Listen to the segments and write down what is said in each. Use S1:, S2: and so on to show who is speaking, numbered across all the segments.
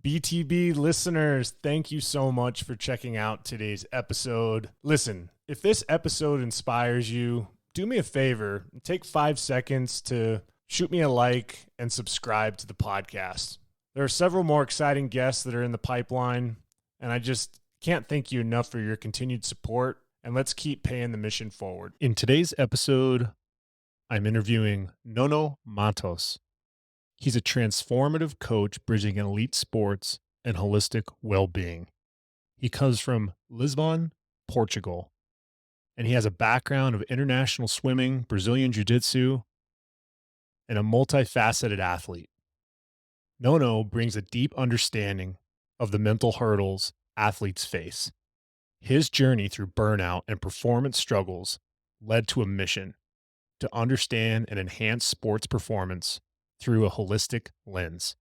S1: BTB listeners, thank you so much for checking out today's episode. Listen, if this episode inspires you, do me a favor, take 5 seconds to shoot me a like and subscribe to the podcast. There are several more exciting guests that are in the pipeline, and I just can't thank you enough for your continued support, and let's keep paying the mission forward. In today's episode, I'm interviewing Nuno Matos. He's a transformative coach bridging elite sports and holistic well-being. He comes from Lisbon, Portugal, and he has a background of international swimming, Brazilian jiu-jitsu, and a multifaceted athlete. Nuno brings a deep understanding of the mental hurdles athletes face. His journey through burnout and performance struggles led to a mission to understand and enhance sports performance through a holistic lens.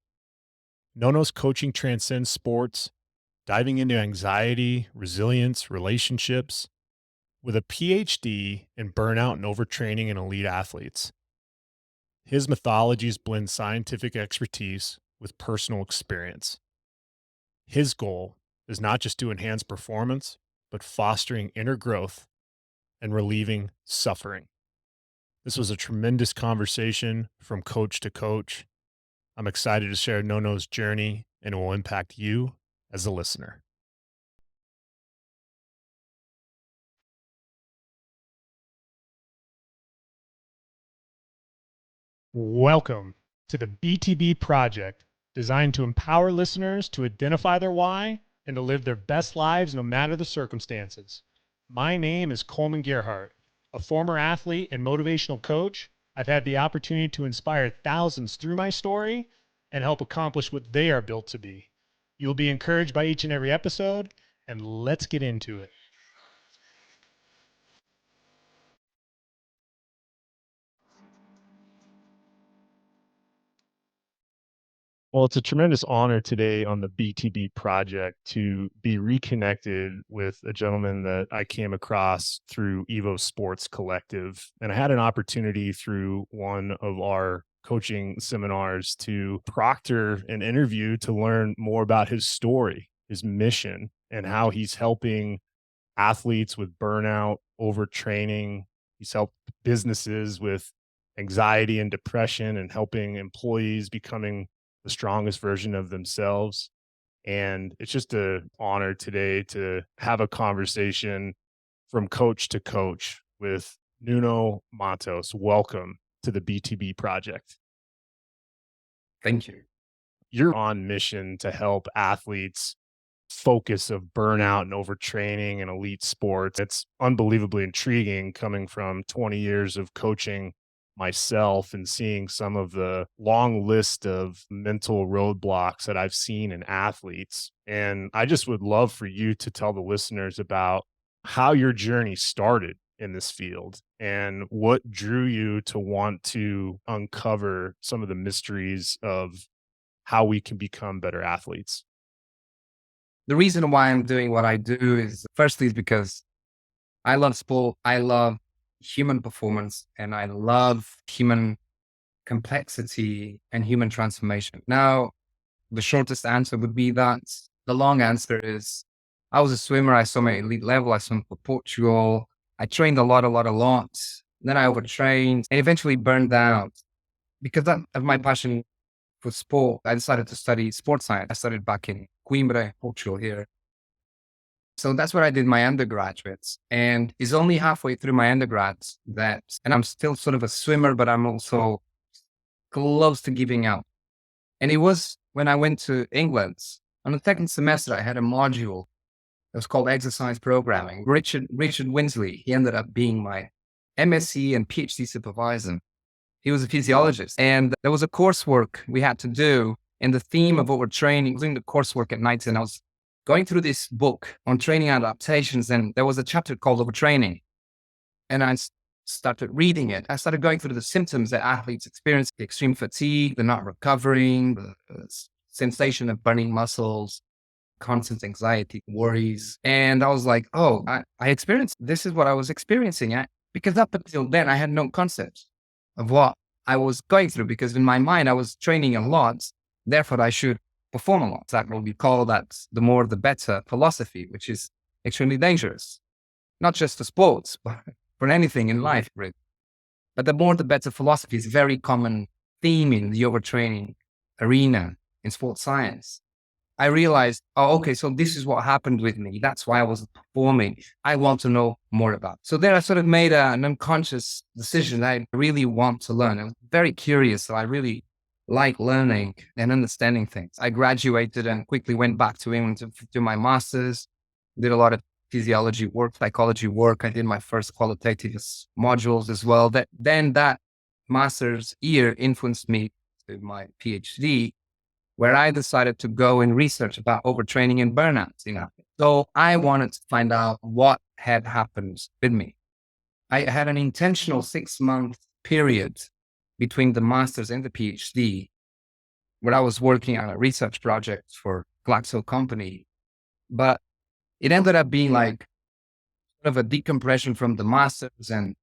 S1: Nuno's coaching transcends sports, diving into anxiety, resilience, relationships, with a PhD in burnout and overtraining in elite athletes. His methodologies blend scientific expertise with personal experience. His goal is not just to enhance performance, but fostering inner growth and relieving suffering. This was a tremendous conversation from coach to coach. I'm excited to share Nuno's journey, and it will impact you as a listener. Welcome to the BTB Project, designed to empower listeners to identify their why and to live their best lives no matter the circumstances. My name is Coleman Gearheart. A former athlete and motivational coach, I've had the opportunity to inspire thousands through my story and help accomplish what they are built to be. You'll be encouraged by each and every episode, and let's get into it. Well, it's a tremendous honor today on the BTB Project to be reconnected with a gentleman that I came across through Evo Sports Collective. And I had an opportunity through one of our coaching seminars to proctor an interview to learn more about his story, his mission, and how he's helping athletes with burnout, overtraining. He's helped businesses with anxiety and depression and helping employees becoming the strongest version of themselves. And it's just an honor today to have a conversation from coach to coach with Nuno Matos. Welcome to the BTB Project.
S2: Thank you.
S1: You're on mission to help athletes focus of burnout and overtraining in elite sports. It's unbelievably intriguing coming from 20 years of coaching myself and seeing some of the long list of mental roadblocks that I've seen in athletes. And I just would love for you to tell the listeners about how your journey started in this field and what drew you to want to uncover some of the mysteries of how we can become better athletes.
S2: The reason why I'm doing what I do is firstly is because I love sport. I love human performance and I love human complexity and human transformation. Now, the shortest answer would be that. The long answer is I was a swimmer. I swam at elite level. I swam for Portugal. I trained a lot. Then I overtrained and eventually burned out because of my passion for sport. I decided to study sports science. I studied back in Coimbra, Portugal here. So that's where I did my undergraduates. And it's only halfway through my undergrads and I'm still sort of a swimmer, but I'm also close to giving out. And it was when I went to England on the second semester, I had a module that was called exercise programming. Richard Winsley, he ended up being my MSc and PhD supervisor. He was a physiologist and there was a coursework we had to do and the theme of overtraining, doing the coursework at night. And I was going through this book on training adaptations and there was a chapter called Overtraining. And I started reading it. I started going through the symptoms that athletes experience: extreme fatigue, the not recovering, the sensation of burning muscles, constant anxiety, worries. And I was like, oh, I experienced, this is what I was experiencing. Because up until then, I had no concept of what I was going through because in my mind, I was training a lot. Therefore, I should perform a lot. That's what we call that the more the better philosophy, which is extremely dangerous, not just for sports, but for anything in life, really. But the more the better philosophy is a very common theme in the overtraining arena in sports science. I realized, oh, okay, so this is what happened with me. That's why I wasn't performing. I want to know more about it. So there I sort of made an unconscious decision. I really want to learn. I'm very curious. So I really like learning and understanding things. I graduated and quickly went back to England to do my master's, did a lot of physiology work, psychology work. I did my first qualitative modules as well. Then that master's year influenced me to my PhD, where I decided to go and research about overtraining and burnout. So I wanted to find out what had happened with me. I had an intentional 6-month period between the master's and the PhD, where I was working on a research project for Glaxo company, but it ended up being like sort of a decompression from the master's and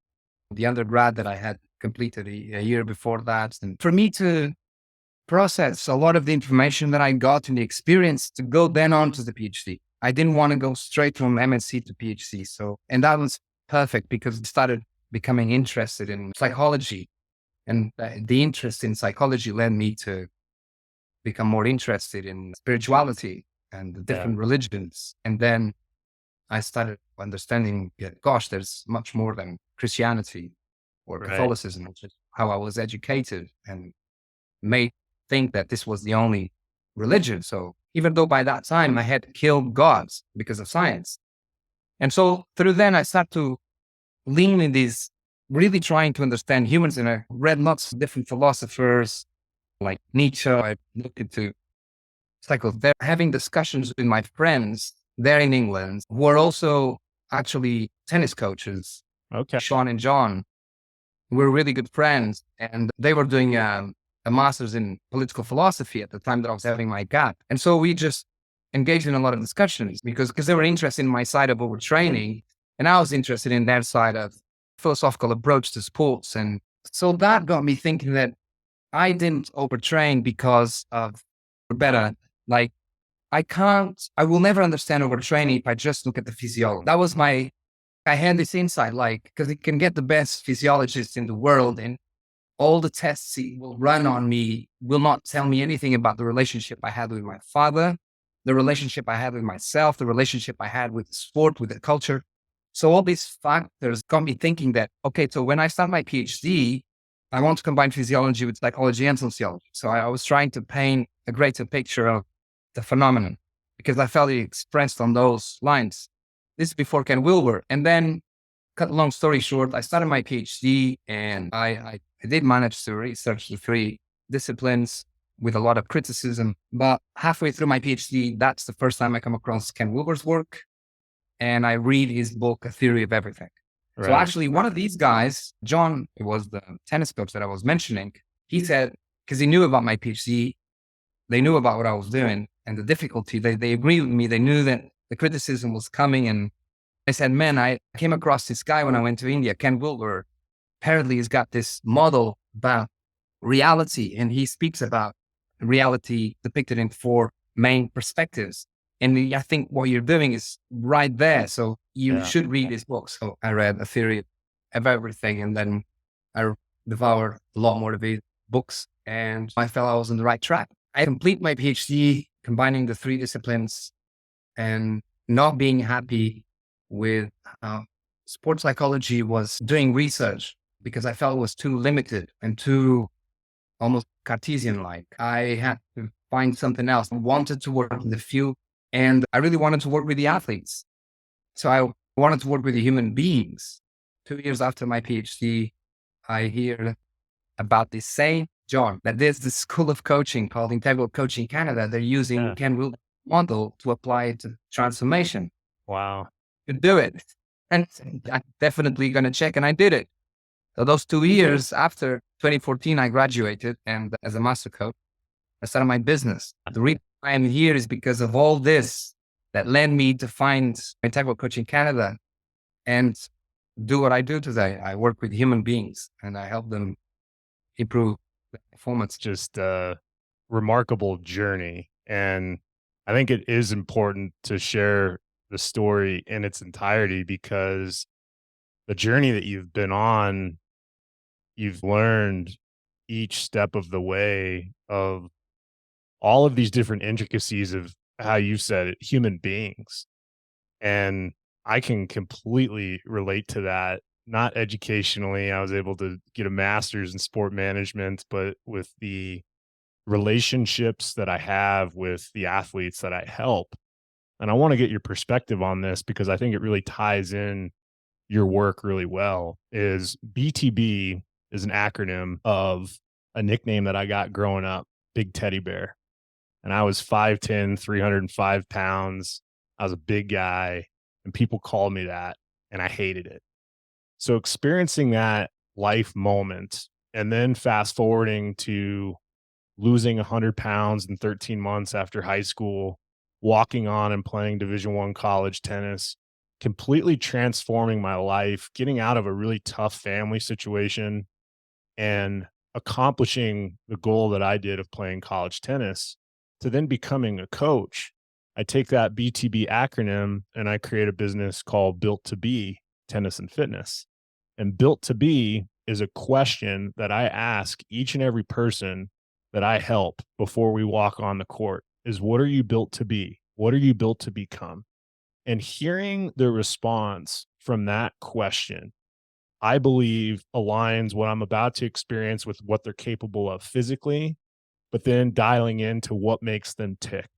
S2: the undergrad that I had completed a year before that. And for me to process a lot of the information that I got in the experience to go then on to the PhD. I didn't want to go straight from MSc to PhD. And that was perfect because I started becoming interested in psychology, and the interest in psychology led me to become more interested in spirituality and the different religions. And then I started understanding, gosh, there's much more than Christianity or Catholicism, which is how I was educated and made think that this was the only religion. So even though by that time I had killed gods because of science. And so through then I started to lean in this, really trying to understand humans. And I read lots of different philosophers like Nietzsche. I looked into psychotherapy, having discussions with my friends there in England who are also actually tennis coaches.
S1: Okay.
S2: Sean and John were really good friends, and they were doing a master's in political philosophy at the time that I was having my gap. And so we just engaged in a lot of discussions because they were interested in my side of overtraining, and I was interested in their side of philosophical approach to sports. And so that got me thinking that I didn't overtrain because of better. Like I will never understand overtraining if I just look at the physiology. That was I had this insight, like, because it can get the best physiologists in the world and all the tests he will run on me will not tell me anything about the relationship I had with my father, the relationship I had with myself, the relationship I had with the sport, with the culture. So all these factors got me thinking that, okay, so when I start my PhD, I want to combine physiology with psychology and sociology. So I was trying to paint a greater picture of the phenomenon because I felt it expressed on those lines. This is before Ken Wilber. And then, cut a long story short, I started my PhD and I did manage to research the 3 disciplines with a lot of criticism. But halfway through my PhD, that's the first time I come across Ken Wilber's work. And I read his book, A Theory of Everything. Right. So actually, one of these guys, John, it was the tennis coach that I was mentioning, he said, because he knew about my PhD, they knew about what I was doing and the difficulty. They agreed with me. They knew that the criticism was coming. And I said, man, I came across this guy when I went to India, Ken Wilber. Apparently, he's got this model about reality, and he speaks about reality depicted in 4 main perspectives. And I think what you're doing is right there. So you should read his book. So I read A Theory of Everything, and then I devoured a lot more of his books, and I felt I was on the right track. I complete my PhD combining the 3 disciplines and not being happy with sports psychology was doing research because I felt it was too limited and too almost Cartesian-like. I had to find something else. I wanted to work in the field, and I really wanted to work with the athletes. So I wanted to work with the human beings. 2 years after my PhD, I hear about this same John, that there's this school of coaching called Integral Coaching Canada. They're using Ken Wilber's model to apply it to transformation.
S1: Wow.
S2: To do it. And I'm definitely going to check. And I did it. So those 2 years after 2014, I graduated, and as a master coach, I started my business. The reason I am here is because of all this that led me to find Integral Coaching Canada and do what I do today. I work with human beings and I help them improve their performance.
S1: Just a remarkable journey. And I think it is important to share the story in its entirety because the journey that you've been on, you've learned each step of the way of all of these different intricacies of how you said it, human beings. And I can completely relate to that. Not educationally, I was able to get a master's in sport management, but with the relationships that I have with the athletes that I help. And I want to get your perspective on this because I think it really ties in your work really well. Is BTB is an acronym of a nickname that I got growing up, Big Teddy Bear. And I was 5'10", 305 pounds. I was a big guy, and people called me that, and I hated it. So experiencing that life moment and then fast forwarding to losing 100 pounds in 13 months after high school, walking on and playing Division I college tennis, completely transforming my life, getting out of a really tough family situation and accomplishing the goal that I did of playing college tennis to then becoming a coach. I take that BTB acronym and I create a business called Built to Be Tennis and Fitness. And Built to Be is a question that I ask each and every person that I help before we walk on the court is what are you built to be? What are you built to become? And hearing the response from that question, I believe aligns what I'm about to experience with what they're capable of physically, but then dialing into what makes them tick,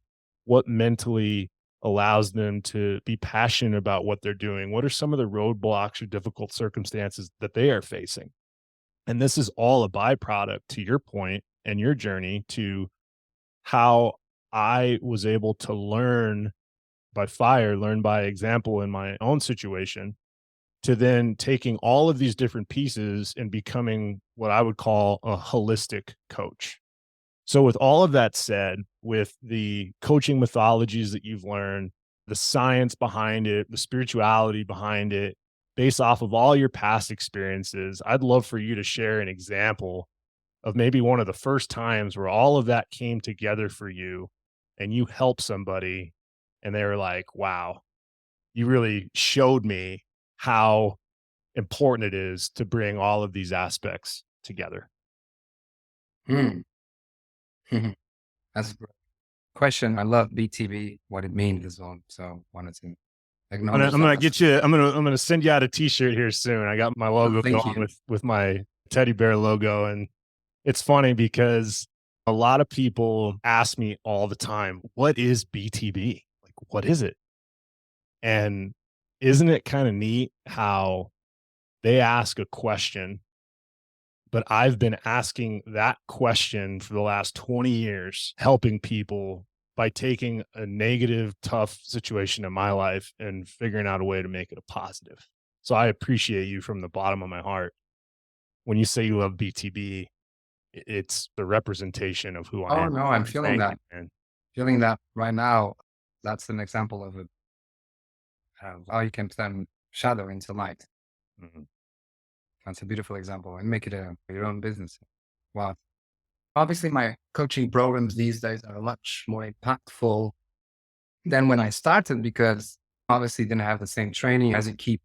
S1: what mentally allows them to be passionate about what they're doing. What are some of the roadblocks or difficult circumstances that they are facing? And this is all a byproduct, to your point and your journey, to how I was able to learn by fire, learn by example in my own situation, to then taking all of these different pieces and becoming what I would call a holistic coach. So, with all of that said, with the coaching methodologies that you've learned, the science behind it, the spirituality behind it, based off of all your past experiences, I'd love for you to share an example of maybe one of the first times where all of that came together for you and you helped somebody and they were like, wow, you really showed me how important it is to bring all of these aspects together.
S2: Hmm. That's a great question. I love BTB, what it means as well. So wanted to acknowledge
S1: I'm
S2: that.
S1: gonna get you. I'm gonna send you out a T-shirt here soon. I got my logo
S2: Thank
S1: going
S2: you.
S1: with my teddy bear logo, and it's funny because a lot of people ask me all the time, "What is BTB? Like, what is it?" And isn't it kind of neat how they ask a question, but I've been asking that question for the last 20 years, helping people by taking a negative, tough situation in my life and figuring out a way to make it a positive. So I appreciate you from the bottom of my heart. When you say you love BTB, it's the representation of who I
S2: Oh
S1: am.
S2: no, I'm feeling
S1: Thank
S2: that.
S1: you, man.
S2: Feeling that right now. That's an example of it. How you can turn shadow into light.
S1: Mhm.
S2: That's a beautiful example and make it your own business. Wow. Obviously, my coaching programs these days are much more impactful than when I started because obviously didn't have the same training as it keep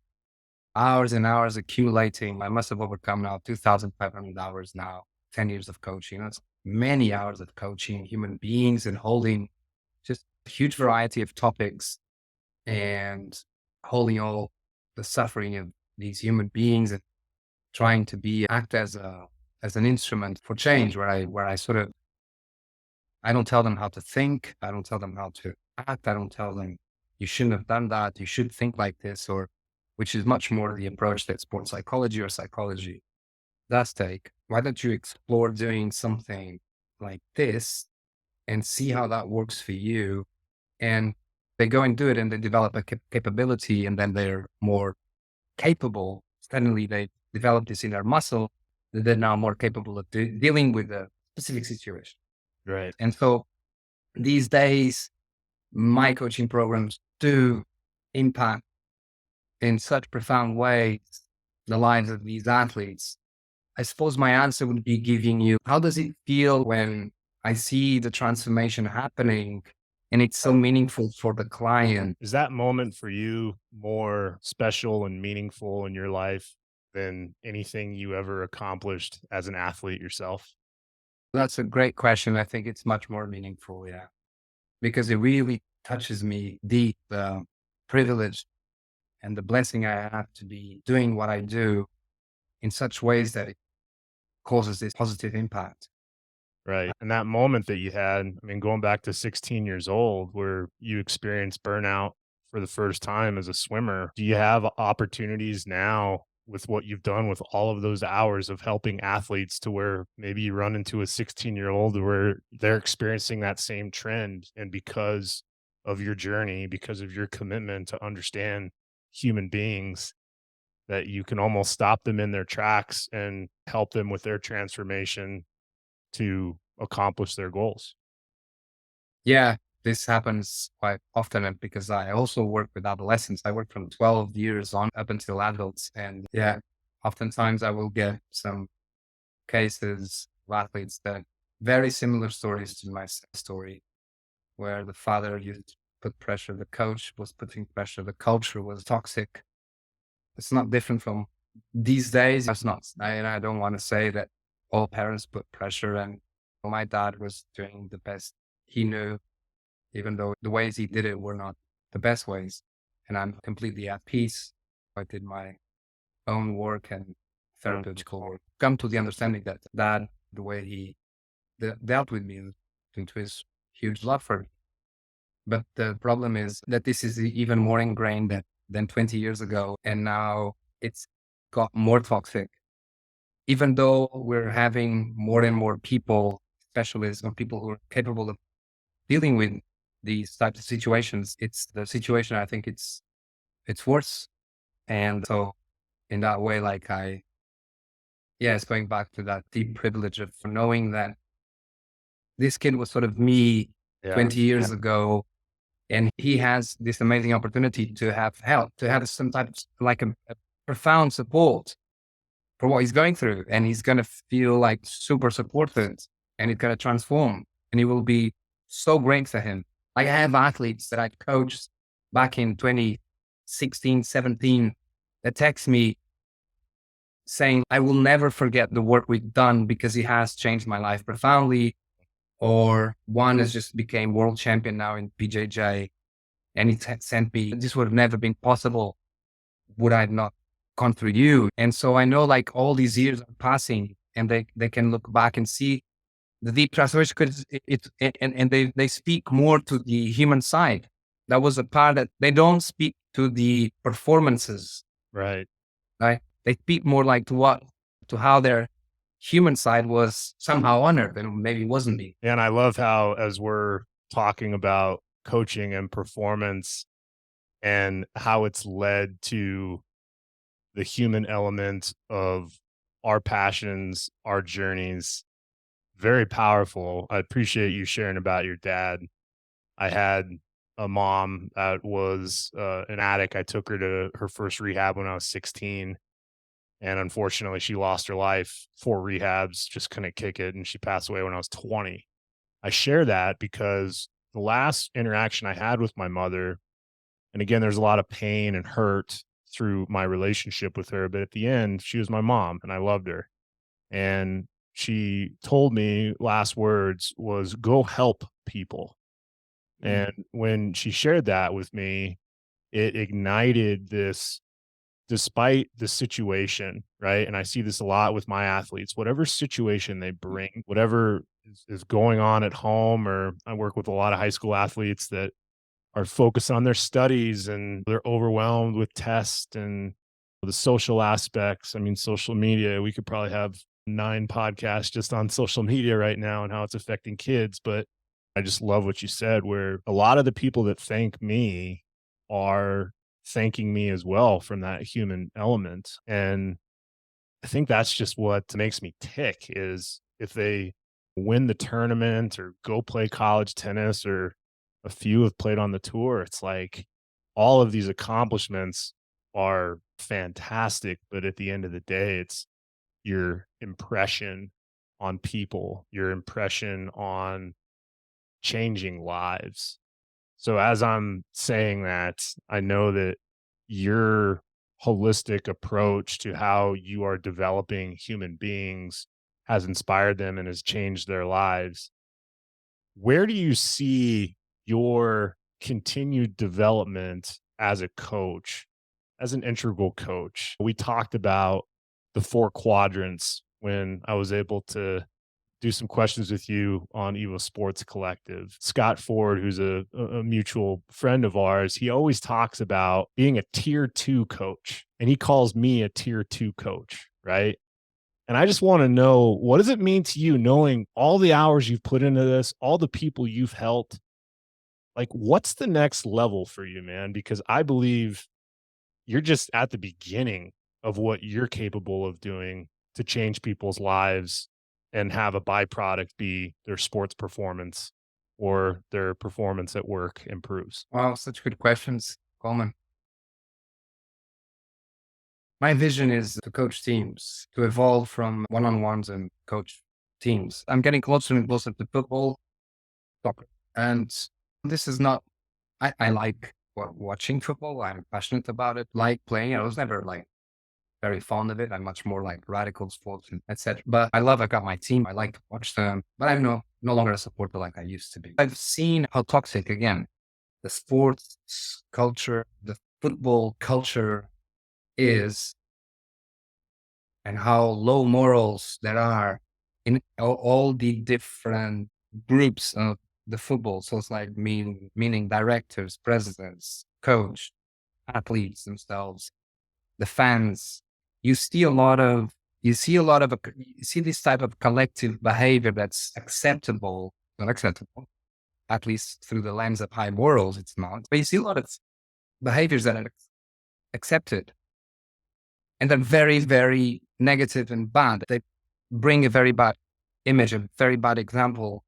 S2: hours and hours accumulating. I must have overcome now 2,500 hours now, 10 years of coaching. That's many hours of coaching human beings and holding just a huge variety of topics and holding all the suffering of these human beings and trying to be act as an instrument for change where I sort of I don't tell them how to think, I don't tell them how to act, I don't tell them you shouldn't have done that, you should think like this, or which is much more the approach that sports psychology or psychology does take. Why don't you explore doing something like this and see how that works for you? And they go and do it and they develop a capability and then they're more capable. Suddenly they develop this in their muscle that they're now more capable of dealing with a specific situation.
S1: Right.
S2: And so these days, my coaching programs do impact in such profound ways the lives of these athletes. I suppose my answer would be giving you, how does it feel when I see the transformation happening, and it's so meaningful for the client.
S1: Is that moment for you more special and meaningful in your life than anything you ever accomplished as an athlete yourself?
S2: That's a great question. I think it's much more meaningful, yeah, because it really touches me deep, the privilege and the blessing I have to be doing what I do in such ways that it causes this positive impact.
S1: Right. And that moment that you had, I mean, going back to 16 years old, where you experienced burnout for the first time as a swimmer, do you have opportunities now with what you've done with all of those hours of helping athletes to where maybe you run into a 16-year-old where they're experiencing that same trend? And because of your journey, because of your commitment to understand human beings, that you can almost stop them in their tracks and help them with their transformation to accomplish their goals.
S2: Yeah, this happens quite often because I also work with adolescents. I work from 12 years on up until adults. And yeah, oftentimes I will get some cases of athletes that very similar stories to my story, where the father used to put pressure, the coach was putting pressure, the culture was toxic. It's not different from these days. It's not, and I don't want to say that all parents put pressure. And my dad was doing the best he knew, even though the ways he did it were not the best ways. And I'm completely at peace. I did my own work and therapeutical work. Come to the understanding that dad, the way he dealt with me, due to his huge love for me. But the problem is that this is even more ingrained than 20 years ago. And now it's got more toxic. Even though we're having more and more people, specialists, or people who are capable of dealing with these types of situations, it's the situation. I think it's worse. And so in that way, like yeah, it's going back to that deep privilege of knowing that this kid was sort of me
S1: Yeah.
S2: 20 years ago, and he has this amazing opportunity to have help, to have some type of like a profound support for what he's going through. And he's going to feel like super supported, and it's going to transform, and it will be so great for him. Like I have athletes that I coached back in 2016, 17 that text me saying, I will never forget the work we've done because it has changed my life profoundly. Or one has just became world champion now in PJJ, and he sent me, this would have never been possible would I not gone through you. And so I know like all these years are passing, and they can look back and see the deep transformation because and they speak more to the human side. That was a part that they don't speak to the performances,
S1: Right.
S2: right? They speak more like to how their human side was somehow honored and maybe wasn't me.
S1: And I love how, as we're talking about coaching and performance and how it's led to the human element of our passions, our journeys, very powerful. I appreciate you sharing about your dad. I had a mom that was an addict. I took her to her first rehab when I was 16. And unfortunately, she lost her life, 4 rehabs, just couldn't kick it. And she passed away when I was 20. I share that because the last interaction I had with my mother, and again, there's a lot of pain and hurt through my relationship with her, but at the end, she was my mom and I loved her. And she told me last words was go help people.
S2: Mm.
S1: And when she shared that with me, it ignited this despite the situation, right? And I see this a lot with my athletes, whatever situation they bring, whatever is going on at home, or I work with a lot of high school athletes that are focused on their studies and they're overwhelmed with tests and the social aspects. I mean, social media, we could probably have 9 podcasts just on social media right now and how it's affecting kids. But I just love what you said, where a lot of the people that thank me are thanking me as well from that human element. And I think that's just what makes me tick is if they win the tournament or go play college tennis, or a few have played on the tour, it's like all of these accomplishments are fantastic. But at the end of the day, it's your impression on people, your impression on changing lives. So as I'm saying that, I know that your holistic approach to how you are developing human beings has inspired them and has changed their lives. Where do you see your continued development as a coach, as an integral coach? We talked about the four quadrants when I was able to do some questions with you on Evo Sports Collective. Scott Ford, who's a mutual friend of ours, he always talks about being a tier 2 coach, and he calls me a tier 2 coach, right? And I just want to know, what does it mean to you knowing all the hours you've put into this, all the people you've helped? Like, what's the next level for you, man? Because I believe you're just at the beginning of what you're capable of doing to change people's lives and have a byproduct be their sports performance or their performance at work improves.
S2: Wow, such good questions, Coleman. My vision is to coach teams, to evolve from one-on-ones and coach teams. I'm getting closer and closer to football, soccer. And this is not, I like watching football. I'm passionate about it, like playing. I was never like very fond of it. I'm much more like radical sports and etc. But I got my team. I like to watch them, but I'm no longer a supporter like I used to be. I've seen how toxic, again, the sports culture, the football culture is, and how low morals there are in all the different groups of the football. So it's like meaning directors, presidents, coach, athletes themselves, the fans. You see this type of collective behavior that's not acceptable, at least through the lens of high morals, it's not. But you see a lot of behaviors that are accepted and they're very, very negative and bad. They bring a very bad image, a very bad example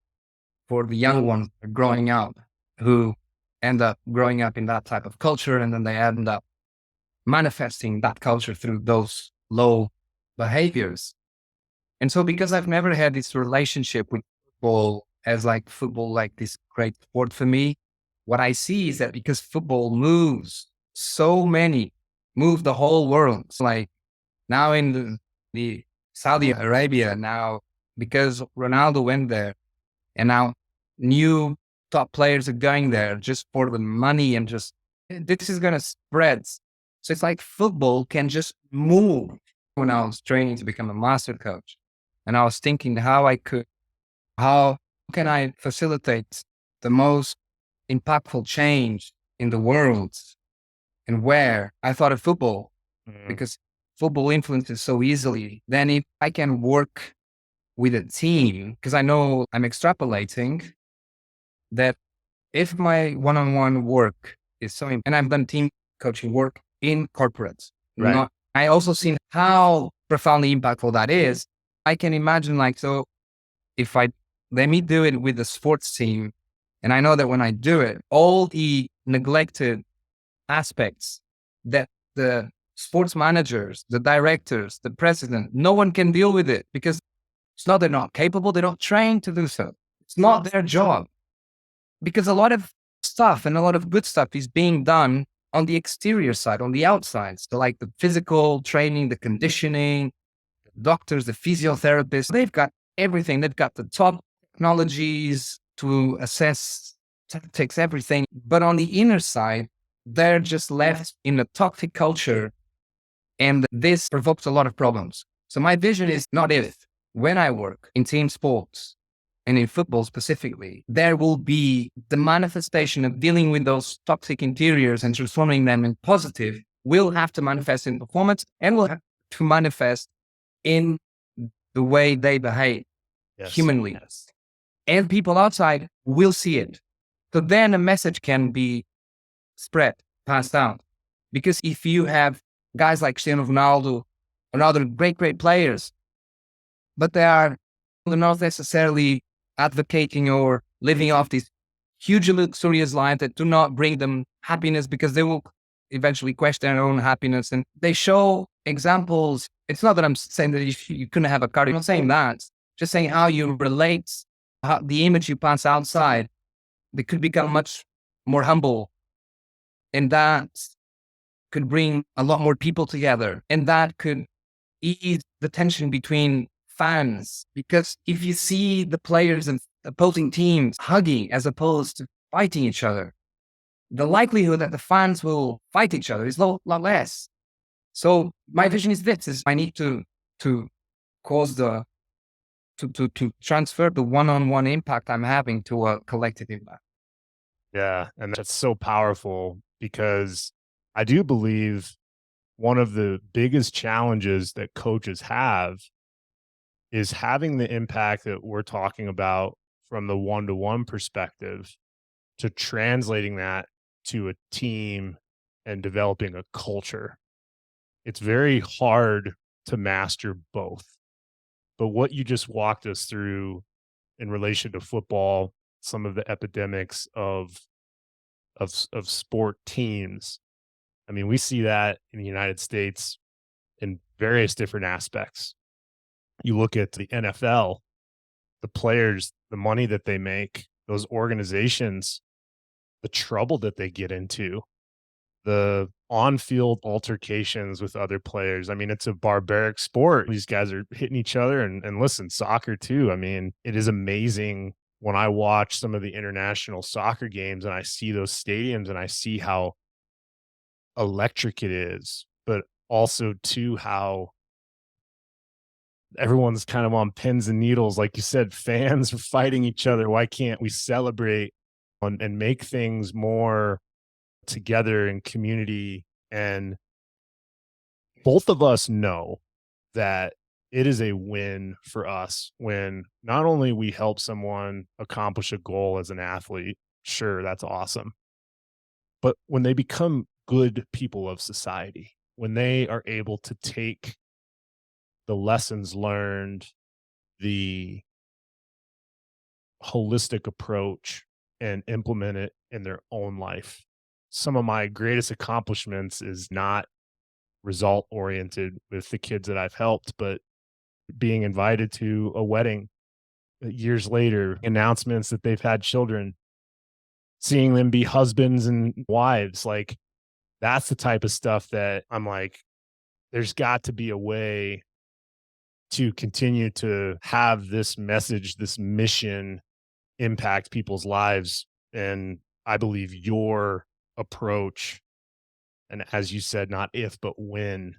S2: for the young ones growing up who end up growing up in that type of culture, and then they end up manifesting that culture through those low behaviors. And so because I've never had this relationship with football as like football, like this great sport for me, what I see is that because football moves move the whole world. So like now in the Saudi Arabia now, because Ronaldo went there, and now new top players are going there just for the money, and just, this is going to spread. So it's like football can just move. When I was training to become a master coach, and I was thinking how can I facilitate the most impactful change in the world, and where I thought of football, because football influences so easily. Then if I can work with a team, because I know I'm extrapolating that if my one-on-one work is so, and I've done team coaching work in corporates,
S1: Right.
S2: I also seen how profoundly impactful that is. I can imagine like, so if I let me do it with the sports team, and I know that when I do it, all the neglected aspects that the sports managers, the directors, the president, no one can deal with it, because it's not they're not capable, they're not trained to do so. It's not their job, because a lot of stuff and a lot of good stuff is being done on the exterior side, on the outside. So like the physical training, the conditioning, the doctors, the physiotherapists, they've got everything. They've got the top technologies to assess tactics, everything. But on the inner side, they're just left in a toxic culture. And this provokes a lot of problems. So my vision is not if, when I work in team sports and in football specifically, there will be the manifestation of dealing with those toxic interiors and transforming them in positive will have to manifest in performance, and will have to manifest in the way they behave humanly. Yes. And people outside will see it. So then a message can be spread, passed out. Because if you have guys like Cristiano Ronaldo and other great players, but they're not necessarily advocating or living off these huge luxurious lives that do not bring them happiness, because they will eventually question their own happiness. And they show examples. It's not that I'm saying that you couldn't have a car. I'm not saying that. just saying how you relate, how the image you pass outside, they could become much more humble. And that could bring a lot more people together. And that could ease the tension between fans. Because if you see the players and opposing teams hugging as opposed to fighting each other, the likelihood that the fans will fight each other is a lot less. So my vision is this: is I need to cause the to transfer the one-on-one impact I'm having to a collective impact.
S1: Yeah, and that's so powerful because I do believe one of the biggest challenges that coaches have is having the impact that we're talking about from the one-to-one perspective to translating that to a team and developing a culture. It's very hard to master both. But what you just walked us through in relation to football, some of the epidemics of sport teams. I mean, we see that in the United States in various different aspects. You look at the NFL, the players, the money that they make, those organizations, the trouble that they get into, the on-field altercations with other players. I mean, it's a barbaric sport. These guys are hitting each other and listen, soccer too. I mean, it is amazing when I watch some of the international soccer games and I see those stadiums and I see how electric it is, but also too how everyone's kind of on pins and needles. Like you said, fans are fighting each other. Why can't we celebrate and make things more together in community? And both of us know that it is a win for us when not only we help someone accomplish a goal as an athlete, sure, that's awesome, but when they become good people of society, when they are able to take the lessons learned, the holistic approach, and implement it in their own life. Some of my greatest accomplishments is not result oriented with the kids that I've helped, but being invited to a wedding years later, announcements that they've had children, seeing them be husbands and wives. Like, that's the type of stuff that I'm like, there's got to be a way to continue to have this message, this mission impact people's lives. And I believe your approach, and as you said, not if, but when,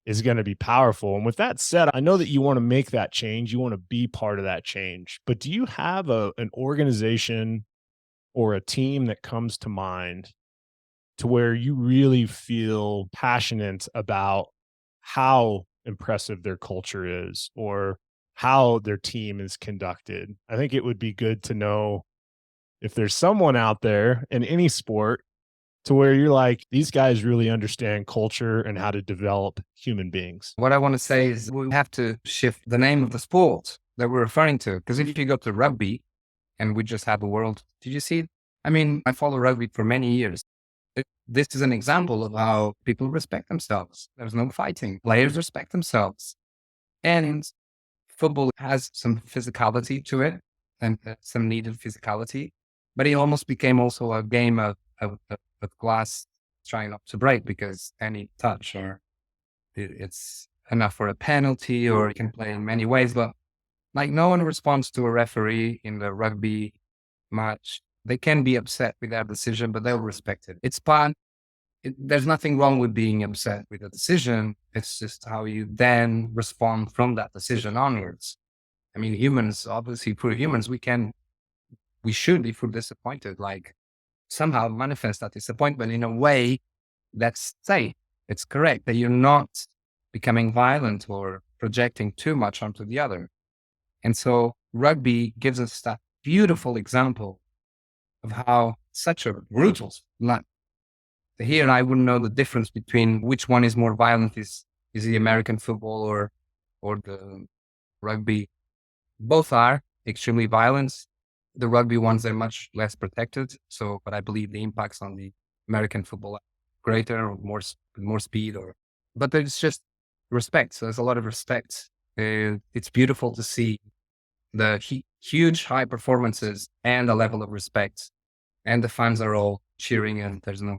S1: is going to be powerful. And with that said, I know that you want to make that change. You want to be part of that change. But do you have an organization or a team that comes to mind to where you really feel passionate about how impressive their culture is or how their team is conducted? I think it would be good to know if there's someone out there in any sport to where you're like, these guys really understand culture and how to develop human beings.
S2: What I want to say is we have to shift the name of the sport that we're referring to. Because if you go to rugby, and we just had the world, did you see it? I mean, I follow rugby for many years. This is an example of how people respect themselves. There's no fighting. Players respect themselves. And football has some physicality to it and some needed physicality, but it almost became also a game of glass trying not to break because any touch or it's enough for a penalty or it can play in many ways. But like no one responds to a referee in the rugby match. They can be upset with their decision, but they'll respect it. It's part. There's nothing wrong with being upset with a decision. It's just how you then respond from that decision onwards. I mean, humans, obviously, for humans, we should, if we're disappointed, like somehow manifest that disappointment in a way that's safe. It's correct that you're not becoming violent or projecting too much onto the other. And so rugby gives us that beautiful example of how such a brutal, like here I wouldn't know the difference between which one is more violent, is the American football or the rugby. Both are extremely violent. The rugby ones are much less protected. So, but I believe the impacts on the American football are greater or more speed but there's just respect. So there's a lot of respect It's beautiful to see the huge high performances and the level of respect, and the fans are all cheering, and there's no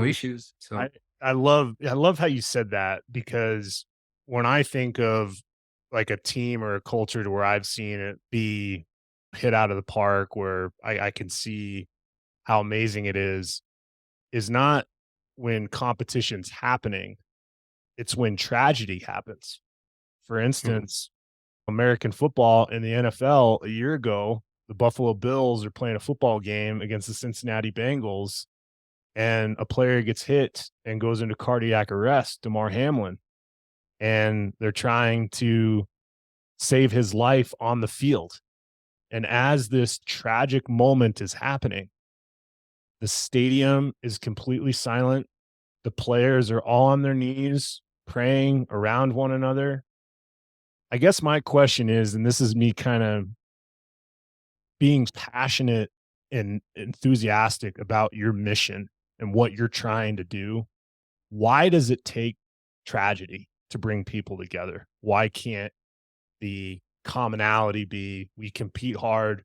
S2: issues. So
S1: I love how you said that, because when I think of like a team or a culture to where I've seen it be hit out of the park, where I can see how amazing it is not when competition's happening, it's when tragedy happens. For
S2: mm,
S1: instance, American football in the NFL a year ago, the Buffalo Bills are playing a football game against the Cincinnati Bengals, and a player gets hit and goes into cardiac arrest, Damar Hamlin, and they're trying to save his life on the field. And as this tragic moment is happening, the stadium is completely silent. The players are all on their knees praying around one another. I guess my question is, and this is me kind of being passionate and enthusiastic about your mission and what you're trying to do. Why does it take tragedy to bring people together? Why can't the commonality be we compete hard,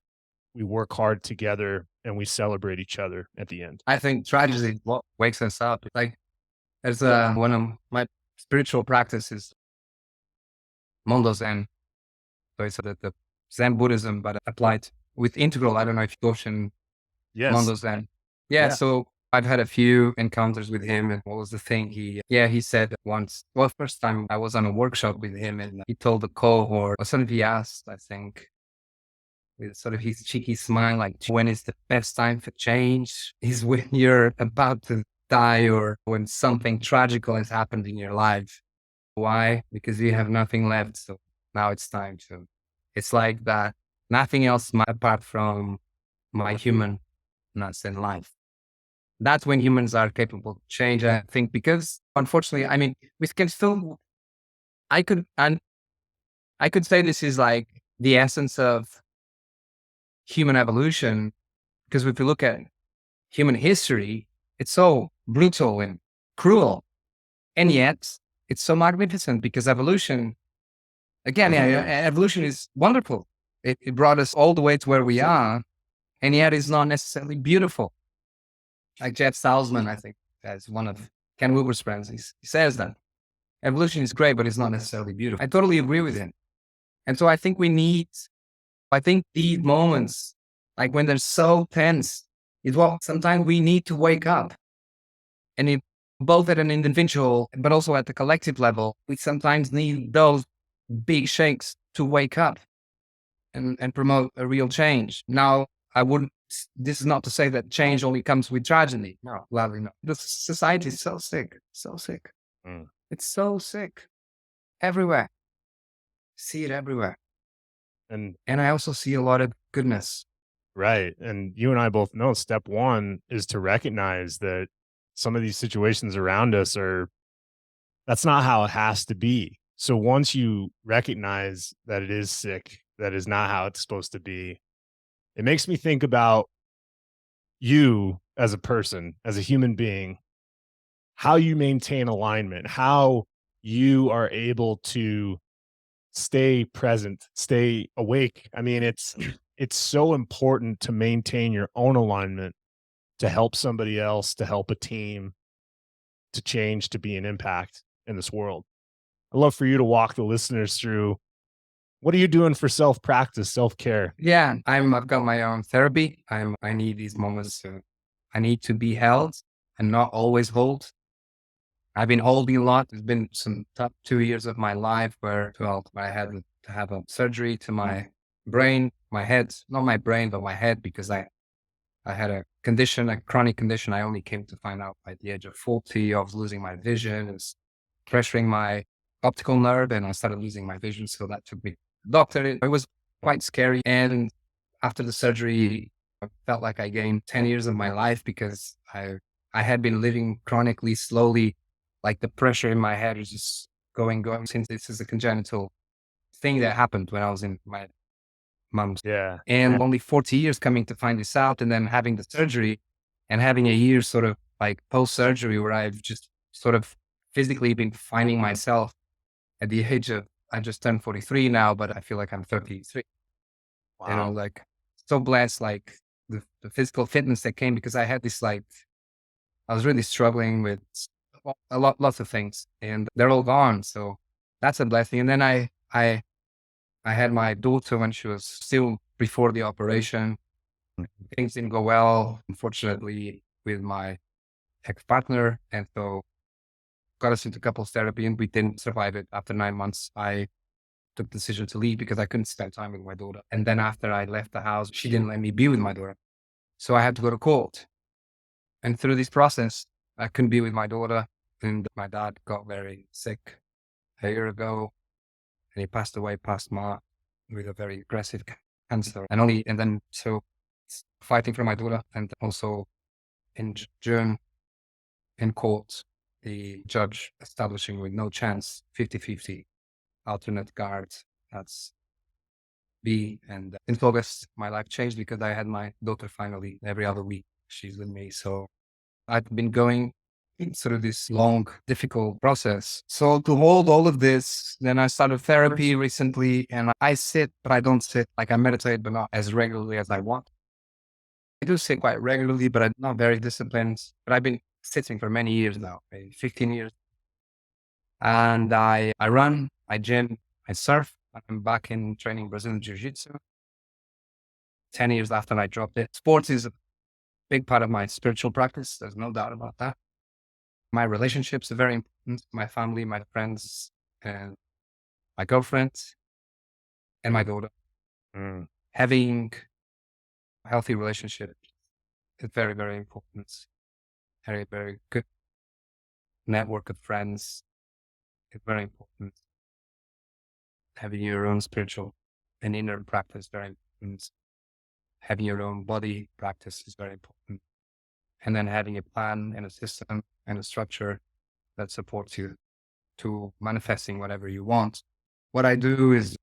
S1: we work hard together, and we celebrate each other at the end?
S2: I think tragedy is what wakes us up. Like, there's one of my spiritual practices, Mondo Zen. So it's the Zen Buddhism, but applied with integral. I don't know if you ocean
S1: Yes.
S2: Mondo Zen. Yeah.
S1: Yeah.
S2: So I've had a few encounters with him. And what was the thing? He said once, well, first time I was on a workshop with him, and he told the cohort, or sort of he asked, I think, with sort of his cheeky smile, like, when is the best time for change? Is when you're about to die, or when something tragical has happened in your life. Why? Because you have nothing left. So now it's time to, it's like that. Nothing else apart from my humanness in life. That's when humans are capable of change, I think, because unfortunately, I mean, we can still, and I could say this is like the essence of human evolution, because if you look at human history, it's so brutal and cruel. And yet it's so magnificent, because evolution, again, evolution is wonderful. It brought us all the way to where we are, and yet it's not necessarily beautiful. Like Jeff Salzman, I think, as one of Ken Wilber's friends, he says that evolution is great, but it's not necessarily beautiful. I totally agree with him. And so I think these moments, like when they're so tense, is what sometimes we need to wake up. And both at an individual, but also at the collective level, we sometimes need those big shakes to wake up and promote a real change. Now, this is not to say that change only comes with tragedy. No, gladly not. The society is so sick, so sick.
S1: Mm.
S2: It's so sick everywhere. See it everywhere.
S1: And
S2: And I also see a lot of goodness.
S1: right. And you and I both know step one is to recognize that some of these situations around us are, that's not how it has to be. So once you recognize that it is sick, that is not how it's supposed to be, it makes me think about you as a person, as a human being, how you maintain alignment, how you are able to stay present, stay awake. I mean, it's so important to maintain your own alignment, to help somebody else, to help a team, to change, to be an impact in this world. I'd love for you to walk the listeners through, what are you doing for self practice, self care?
S2: Yeah, I've got my own therapy. I need these moments. I need to be held and not always hold. I've been holding a lot. There's been some tough 2 years of my life where, well, I had to have a surgery to my brain, my head, not my brain, but my head, because I had a condition, a chronic condition. I only came to find out by the age of 40. I was losing my vision. It was pressuring my optical nerve, and I started losing my vision. So that took me to the doctor. It was quite scary. And after the surgery, I felt like I gained 10 years of my life, because I had been living chronically, slowly, like the pressure in my head is just going, since this is a congenital thing that happened when I was in my mom's.
S1: Yeah.
S2: And only 40 years coming to find this out, and then having the surgery and having a year sort of like post surgery where I've just sort of physically been finding myself at the age of I just turned 43 now, but I feel like I'm 33.
S1: Wow.
S2: You know, like so blessed, like the physical fitness that came because I had this like, I was really struggling with lots of things and they're all gone. So that's a blessing. And then I had my daughter when she was still before the operation. Things didn't go well, unfortunately, with my ex-partner. And so got us into couples therapy and we didn't survive it. After 9 months, I took the decision to leave because I couldn't spend time with my daughter. And then after I left the house, she didn't let me be with my daughter. So I had to go to court. And through this process, I couldn't be with my daughter. And my dad got very sick a year ago. And he passed away past March with a very aggressive cancer. And then so fighting for my daughter. And also in June in court, the judge establishing with no chance 50-50 alternate guards. That's B. And in August, my life changed because I had my daughter finally every other week. She's with me. So I've been going through this long, difficult process. So to hold all of this, then I started therapy recently and I sit, but I don't sit. Like I meditate, but not as regularly as I want. I do sit quite regularly, but I'm not very disciplined. But I've been sitting for many years now, maybe 15 years. And I run, I gym, I surf. I'm back in training Brazilian jiu-jitsu. 10 years after I dropped it. Sports is a big part of my spiritual practice. There's no doubt about that. My relationships are very important. My family, my friends, and my girlfriend, and my daughter. Having a healthy relationship is very, very important. Very, very good network of friends is very important. Having your own spiritual and inner practice is very important. Having your own body practice is very important. And then having a plan and a system and a structure that supports you to manifesting whatever you want. What I do is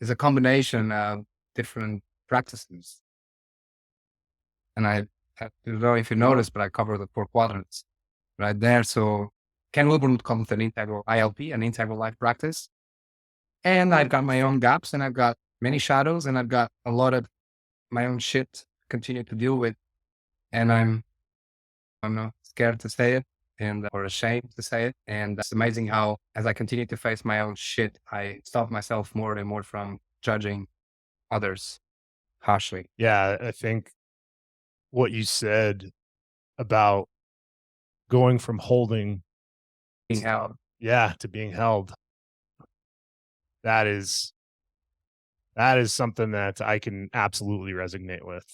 S2: a combination of different practices. And I don't know if you noticed, but I cover the 4 quadrants right there. So Ken Wilburn calls it an integral ILP, an integral life practice. And I've got my own gaps and I've got many shadows and I've got a lot of my own shit to continue to deal with. And I'm not scared to say it and or ashamed to say it. And it's amazing how, as I continue to face my own shit, I stop myself more and more from judging others harshly.
S1: Yeah, I think what you said about going from holding
S2: Being held.
S1: to being held, that is something that I can absolutely resonate with.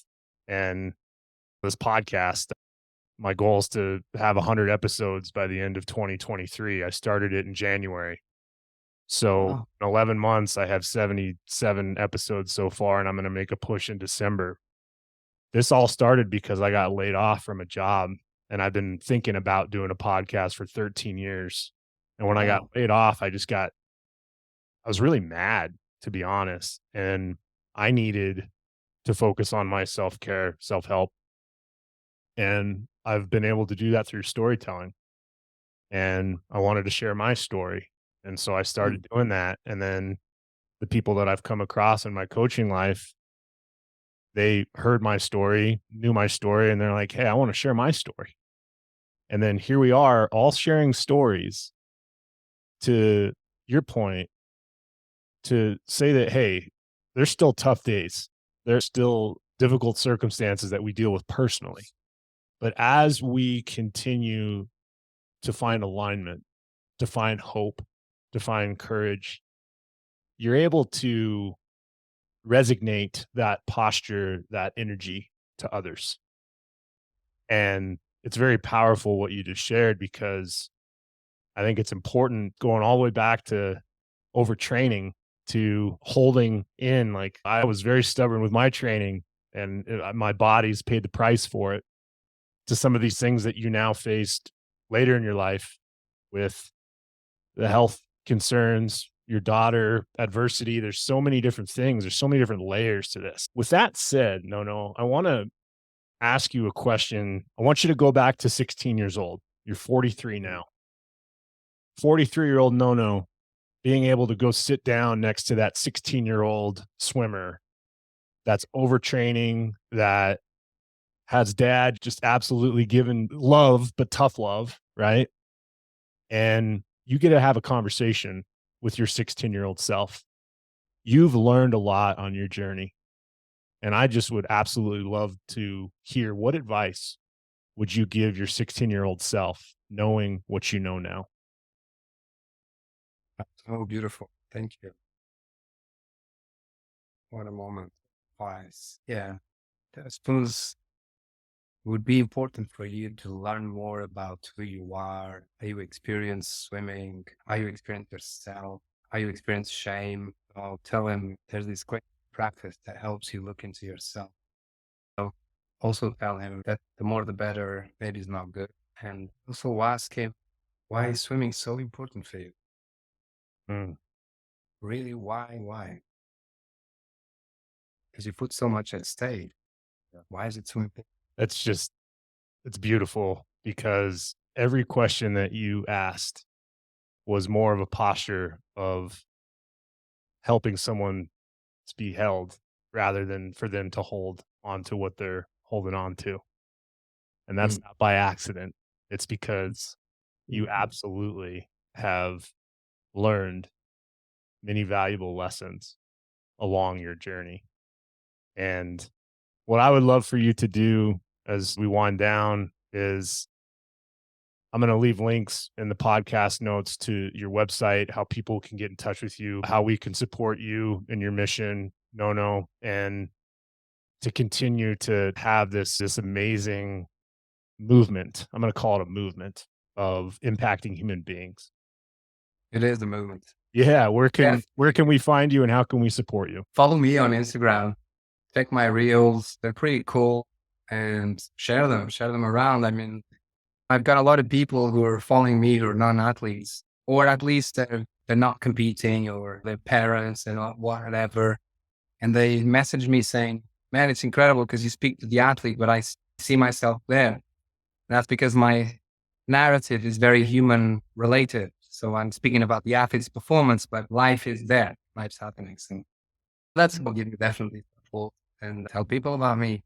S1: And this podcast, my goal is to have 100 episodes by the end of 2023. I started it in January. So in 11 months, I have 77 episodes so far, and I'm going to make a push in December. This all started because I got laid off from a job, and I've been thinking about doing a podcast for 13 years. And when I got laid off, I was really mad, to be honest. And I needed to focus on my self-care, self-help. And I've been able to do that through storytelling. And I wanted to share my story. And so I started doing that. And then the people that I've come across in my coaching life, they heard my story, knew my story, and they're like, hey, I want to share my story. And then here we are all sharing stories, to your point, to say that, hey, there's still tough days. There's still difficult circumstances that we deal with personally. But as we continue to find alignment, to find hope, to find courage, you're able to resonate that posture, that energy to others. And it's very powerful what you just shared, because I think it's important, going all the way back to overtraining, to holding in. Like, I was very stubborn with my training, and my body's paid the price for it, to some of these things that you now faced later in your life with the health concerns, your daughter, adversity. There's so many different things. There's so many different layers to this. With that said, no, I want to ask you a question. I want you to go back to 16 years old. You're 43 now. 43-year-old No. being able to go sit down next to that 16-year-old swimmer that's overtraining, that has dad just absolutely given love, but tough love, right? And you get to have a conversation with your 16-year-old self. You've learned a lot on your journey. And I just would absolutely love to hear, what advice would you give your 16-year-old self, knowing what you know now?
S2: Oh, beautiful. Thank you. What a moment. Wise. Yeah. I suppose it would be important for you to learn more about who you are, how you experience swimming, how you experience yourself, how you experience shame. I'll tell him there's this quick practice that helps you look into yourself. So also tell him that the more the better, maybe is not good. And also ask him, why is swimming so important for you?
S1: Mm.
S2: Really, why? Why? Because you put so much at stake. Why is it so important?
S1: It's beautiful, because every question that you asked was more of a posture of helping someone to be held, rather than for them to hold onto what they're holding on to. And that's
S2: Mm.
S1: not by accident. It's because you absolutely have learned many valuable lessons along your journey. And what I would love for you to do as we wind down is, I'm going to leave links in the podcast notes to your website, how people can get in touch with you, how we can support you in your mission, Nono, and to continue to have this amazing movement. I'm going to call it a movement of impacting human beings.
S2: It is the movement.
S1: Yeah, where
S2: Yes.
S1: can we find you, and how can we support you?
S2: Follow me on Instagram. Check my reels. They're pretty cool. And share them around. I mean, I've got a lot of people who are following me who are non-athletes, or at least they're not competing, or their parents and whatever. And they message me saying, man, it's incredible because you speak to the athlete, but I see myself there. That's because my narrative is very human related. So I'm speaking about the athlete's performance, but life is there. Life's happening. So that's what you definitely support and tell people about me.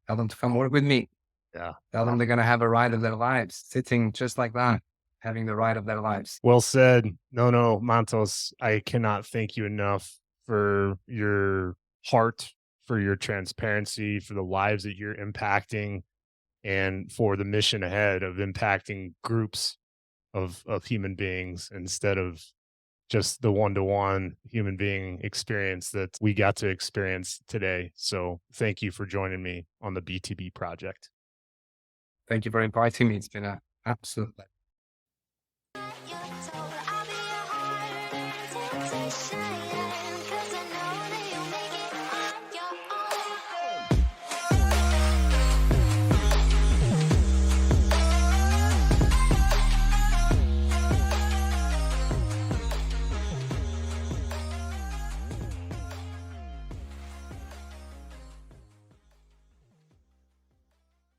S2: Tell them to come work with me.
S1: Yeah.
S2: Tell them they're going to have a ride of their lives, sitting just like that, having the ride of their lives.
S1: Well said. Nuno Matos, I cannot thank you enough for your heart, for your transparency, for the lives that you're impacting, and for the mission ahead of impacting groups of human beings, instead of just the one-to-one human being experience that we got to experience today. So thank you for joining me on the BTB project.
S2: Thank you for inviting me. It's been an absolute pleasure.
S3: You're told I'll be your heart, temptation.